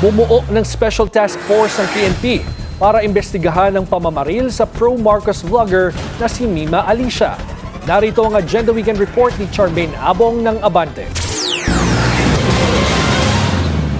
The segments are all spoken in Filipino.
Bumuo ng Special Task Force ang PNP para imbestigahan ang pamamaril sa pro-Marcos vlogger na si Mima Alicia. Narito ang Agenda Weekend Report ni Charmaine Abong ng Abante.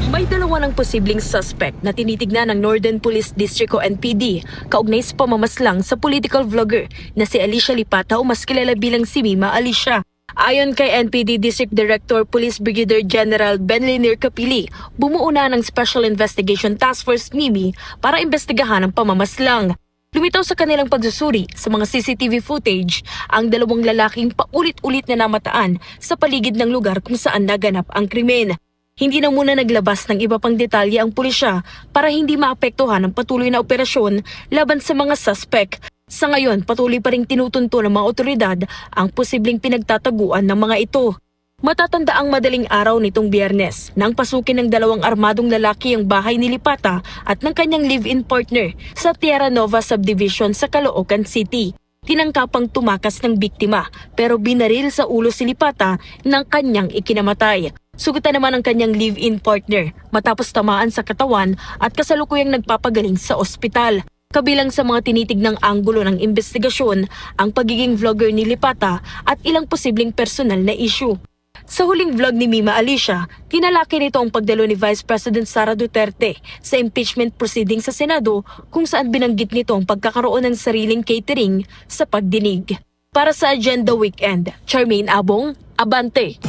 May dalawa ng posibleng suspect na tinitignan ng Northern Police District o NPD kaugnay sa pamamaslang sa political vlogger na si Alicia Lipata o mas kilala bilang si Mima Alicia. Ayon kay NPD District Director Police Brigadier General Benliner Capili, bumuo na ng Special Investigation Task Force MIMI para imbestigahan ang pamamaslang. Lumitaw sa kanilang pagsusuri sa mga CCTV footage ang dalawang lalaking paulit-ulit na namataan sa paligid ng lugar kung saan naganap ang krimen. Hindi na muna naglabas ng iba pang detalye ang pulisya para hindi maapektuhan ang patuloy na operasyon laban sa mga suspect. Sa ngayon, patuloy pa ring tinutunto ng mga otoridad ang posibleng pinagtataguan ng mga ito. Matatanda ang madaling araw nitong Biyernes nang pasukin ng dalawang armadong lalaki ang bahay ni Lipata at ng kanyang live-in partner sa Tierra Nova Subdivision sa Caloocan City. Tinangkapang tumakas ng biktima pero binaril sa ulo si Lipata ng kanyang ikinamatay. Sugatan naman ang kanyang live-in partner matapos tamaan sa katawan at kasalukuyang nagpapagaling sa ospital. Kabilang sa mga tinitignang anggulo ng investigasyon ang pagiging vlogger ni Lipata at ilang posibleng personal na issue. Sa huling vlog ni Mima Alicia, tinalaki nito ang pagdalo ni Vice President Sara Duterte sa impeachment proceeding sa Senado kung saan binanggit nito ang pagkakaroon ng sariling catering sa pagdinig. Para sa Agenda Weekend, Charmaine Abong, Abante.